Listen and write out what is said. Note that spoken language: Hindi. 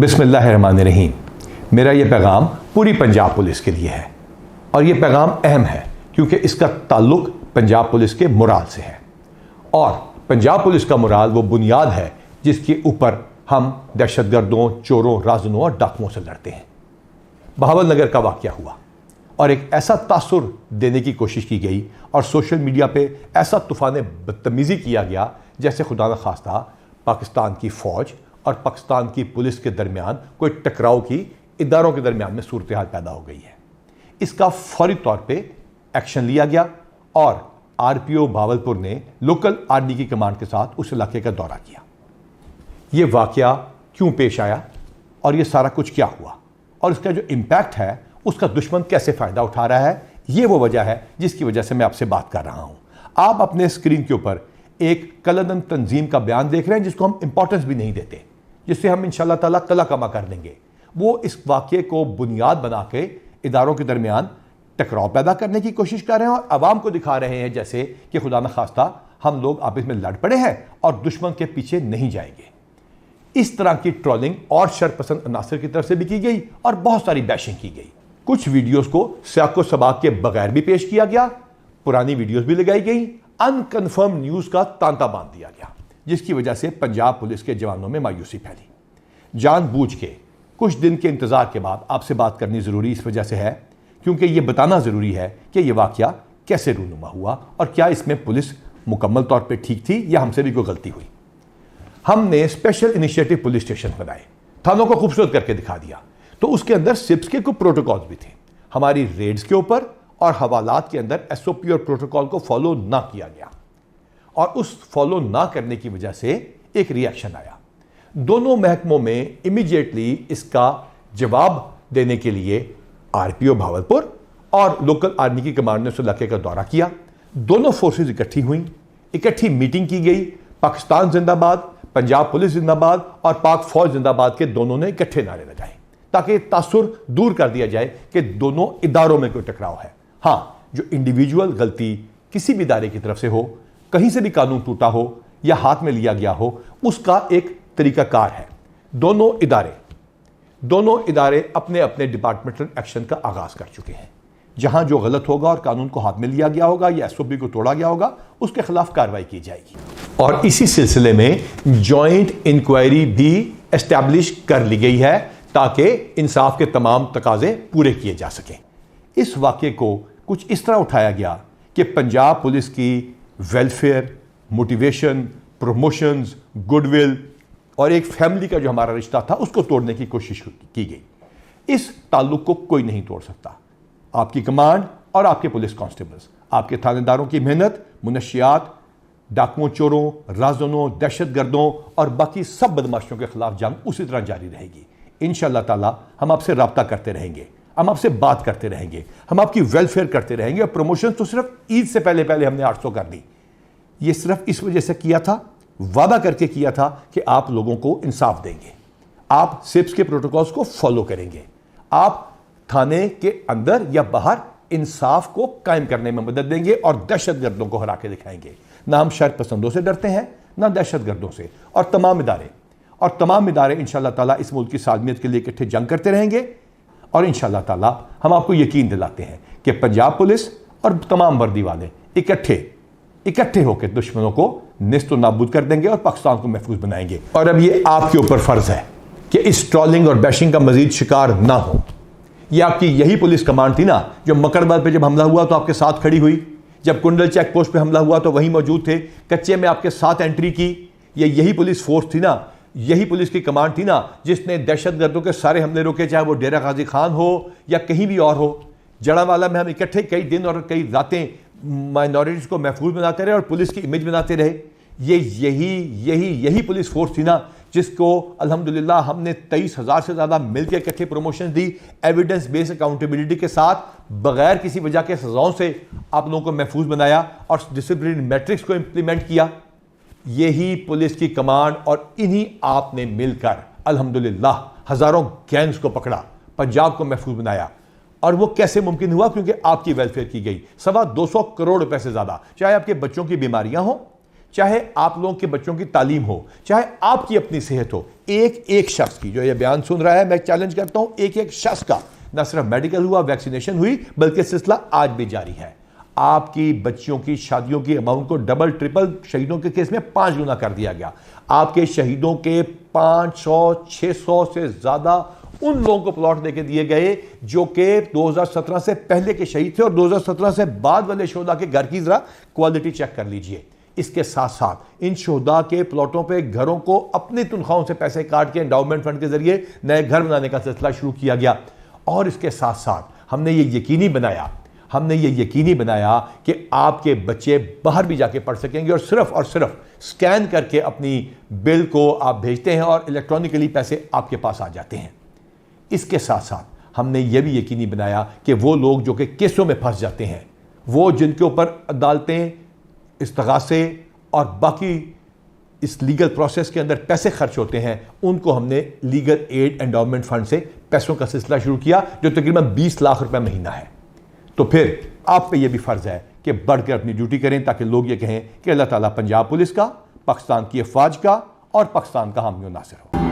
बिस्मिल्लाहिर्रहमानिर्रहीम। मेरा ये पैगाम पूरी पंजाब पुलिस के लिए है और ये पैगाम अहम है क्योंकि इसका ताल्लुक पंजाब पुलिस के मोराल से है और पंजाब पुलिस का मोराल वो बुनियाद है जिसके ऊपर हम दहशतगर्दों, चोरों, राज़नों और डाकुओं से लड़ते हैं। बहावल नगर का वाक़या हुआ और एक ऐसा तासुर देने की कोशिश की गई और सोशल मीडिया पे ऐसा तूफ़ान बदतमीज़ी किया गया जैसे खुदा न खास्ता पाकिस्तान की फ़ौज और पाकिस्तान की पुलिस के दरमियान कोई टकराव की इदारों के दरमियान में सूरत हाल पैदा हो गई है। इसका फौरी तौर पे एक्शन लिया गया और आरपीओ भावलपुर ने लोकल आर्मी की कमांड के साथ उस इलाके का दौरा किया। ये वाक़या क्यों पेश आया और ये सारा कुछ क्या हुआ और इसका जो इम्पैक्ट है उसका दुश्मन कैसे फ़ायदा उठा रहा है, ये वो वजह है जिसकी वजह से मैं आपसे बात कर रहा हूँ। आप अपने स्क्रीन के ऊपर एक कलदन तंजीम का बयान देख रहे हैं जिसको हम इंपॉर्टेंस भी नहीं देते, जिससे हम इंशाल्लाह ताला कला कमा कर देंगे। वो इस वाक़े को बुनियाद बना के इदारों के दरमियान टकराव पैदा करने की कोशिश कर रहे हैं और आवाम को दिखा रहे हैं जैसे कि खुदा न खास्ता हम लोग आपस में लड़ पड़े हैं और दुश्मन के पीछे नहीं जाएंगे। इस तरह की ट्रोलिंग और शरपसंद अनासर की तरफ से भी की गई और बहुत सारी बैशिंग की गई। कुछ वीडियोस को सियाको सबाक के बगैर भी पेश किया गया, पुरानी वीडियोस भी लगाई गई, अनकन्फर्म न्यूज का तांता बांध दिया गया, जिसकी वजह से पंजाब पुलिस के जवानों में मायूसी फैली। जानबूझ के कुछ दिन के इंतजार के बाद आपसे बात करनी जरूरी इस वजह से है क्योंकि यह बताना जरूरी है कि यह वाकया कैसे रूनुमा हुआ और क्या इसमें पुलिस मुकम्मल तौर पर ठीक थी या हमसे भी कोई गलती हुई। हमने स्पेशल इनिशिएटिव पुलिस स्टेशन बनाए, थानों को खूबसूरत करके दिखा दिया, तो उसके अंदर सिप्स के कुछ प्रोटोकॉल्स भी थे। हमारी रेड्स के ऊपर और हवालात के अंदर एसओपी और प्रोटोकॉल को फॉलो ना किया गया और उस फॉलो ना करने की वजह से एक रिएक्शन आया। दोनों महकमों में इमीडिएटली इसका जवाब देने के लिए आरपीओ भावलपुर और लोकल आर्मी की कमांड ने उस इलाके का दौरा किया। दोनों फोर्सेज इकट्ठी हुई, इकट्ठी मीटिंग की गई। पाकिस्तान जिंदाबाद, पंजाब पुलिस जिंदाबाद और पाक फौज जिंदाबाद के दोनों ने इकट्ठे नारे लगाए ताकि तासुर दूर कर दिया जाए कि दोनों इदारों में कोई टकराव है। हाँ, जो इंडिविजुअल गलती किसी भी इदारे की तरफ से हो, कहीं से भी कानून टूटा हो या हाथ में लिया गया हो, उसका एक तरीकाकार है। दोनों इदारे अपने अपने डिपार्टमेंटल एक्शन का आगाज कर चुके हैं। जहां जो गलत होगा और कानून को हाथ में लिया गया होगा या एसओपी को तोड़ा गया होगा, उसके खिलाफ कार्रवाई की जाएगी। और इसी सिलसिले में जॉइंट इंक्वायरी भी एस्टैब्लिश कर ली गई है ताकि इंसाफ के तमाम तकाजे पूरे किए जा सकें। इस वाक़े को कुछ इस तरह उठाया गया कि पंजाब पुलिस की वेलफेयर, मोटिवेशन, प्रमोशंस, गुडविल और एक फैमिली का जो हमारा रिश्ता था उसको तोड़ने की कोशिश की गई। इस ताल्लुक को कोई नहीं तोड़ सकता। आपकी कमांड और आपके पुलिस कांस्टेबल्स, आपके थानेदारों की मेहनत मुनशियात, डाकुओं, चोरों, राज़नों, दहशतगर्दों और बाकी सब बदमाशों के खिलाफ जंग उसी तरह जारी रहेगी। इंशाअल्लाह ताला हम आपसे रब्ता करते रहेंगे, हम आपसे बात करते रहेंगे, हम आपकी वेलफेयर करते रहेंगे। और प्रमोशन तो सिर्फ ईद से पहले पहले हमने 800 कर दी। ये सिर्फ इस वजह से किया था, वादा करके किया था कि आप लोगों को इंसाफ देंगे, आप सिप्स के प्रोटोकॉल्स को फॉलो करेंगे, आप थाने के अंदर या बाहर इंसाफ को कायम करने में मदद देंगे और दहशतगर्दों को हरा के दिखाएंगे। ना हम शर पसंदों से डरते हैं, ना दहशतगर्दों से। और तमाम इदारे इंशाअल्लाह ताला इस मुल्क की सालमियत के लिए इकट्ठे जंग करते रहेंगे और इंशाअल्लाह ताला हम आपको यकीन दिलाते हैं कि पंजाब पुलिस और तमाम वर्दी वाले इकट्ठे होकर दुश्मनों को निस्त नाबूद कर देंगे और पाकिस्तान को महफूज बनाएंगे। और अब ये आपके ऊपर फर्ज है कि इस ट्रोलिंग और बैशिंग का मजीद शिकार ना हो। ये आपकी यही पुलिस कमांड थी ना जो मकरबाद पे जब हमला हुआ तो आपके साथ खड़ी हुई, जब कुंडल चेक पोस्ट पे हमला हुआ तो वहीं मौजूद थे, कच्चे में आपके साथ एंट्री की। ये यही पुलिस फोर्स थी ना, यही पुलिस की कमांड थी ना जिसने दहशतगर्दों के सारे हमले रोके, चाहे वो डेरा गाजी खान हो या कहीं भी और हो। जड़ावाला में हम इकट्ठे कई दिन और कई रातें माइनॉरिटीज को महफूज बनाते रहे और पुलिस की इमेज बनाते रहे। ये यही पुलिस फोर्स थी ना जिसको अल्हम्दुलिल्लाह हमने 23,000 से ज़्यादा मिलकर इकट्ठे प्रमोशन दी, एविडेंस बेस्ड अकाउंटेबिलिटी के साथ, बगैर किसी वजह के सजाओं से आप लोगों को महफूज बनाया और डिसिप्लिन मैट्रिक्स को इंप्लीमेंट किया। यही पुलिस की कमांड और इन्हीं आपने मिलकर अल्हम्दुलिल्लाह हज़ारों गैंग्स को पकड़ा, पंजाब को महफूज बनाया। और वो कैसे मुमकिन हुआ? क्योंकि आपकी वेलफेयर की गई। 225 करोड़ रुपए से ज़्यादा, चाहे आपके बच्चों की बीमारियां हो, चाहे आप लोगों के बच्चों की तालीम हो, चाहे आपकी अपनी सेहत हो, एक एक शख्स की, जो ये बयान सुन रहा है, मैं चैलेंज करता हूं, एक एक शख्स का न सिर्फ मेडिकल हुआ, वैक्सीनेशन हुई, बल्कि सिलसिला आज भी जारी है। आपकी बच्चियों की शादियों की अमाउंट को डबल ट्रिपल शहीदों के केस में 5 गुना कर दिया गया। आपके शहीदों के 500-600 से ज्यादा उन लोगों को प्लॉट देके दिए गए जो कि 2017 से पहले के शहीद थे, और 2017 से बाद वाले शोधा के घर की जरा क्वालिटी चेक कर लीजिए। इसके साथ साथ इन शोधा के प्लॉटों पे घरों को अपनी तनख्वाहों से पैसे काट के एंडाउमेंट फंड के जरिए नए घर बनाने का सिलसिला शुरू किया गया। और इसके साथ साथ हमने ये यकीनी बनाया कि आपके बच्चे बाहर भी जाके पढ़ सकेंगे, और सिर्फ स्कैन करके अपनी बिल को आप भेजते हैं और इलेक्ट्रॉनिकली पैसे आपके पास आ जाते हैं। इसके साथ साथ हमने ये भी यकीनी बनाया कि वो लोग जो कि केसों में फंस जाते हैं, वो जिनके ऊपर अदालतें, इस्तगासे और बाकी इस लीगल प्रोसेस के अंदर पैसे खर्च होते हैं, उनको हमने लीगल एड एंडाउमेंट फंड से पैसों का सिलसिला शुरू किया, जो तकरीबन 20 लाख रुपए महीना है। तो फिर आप पे ये भी फर्ज है कि बढ़कर अपनी ड्यूटी करें, ताकि लोग ये कहें कि अल्लाह ताला पंजाब पुलिस का, पाकिस्तान की अफवाज का और पाकिस्तान का हामी और नासिर हो।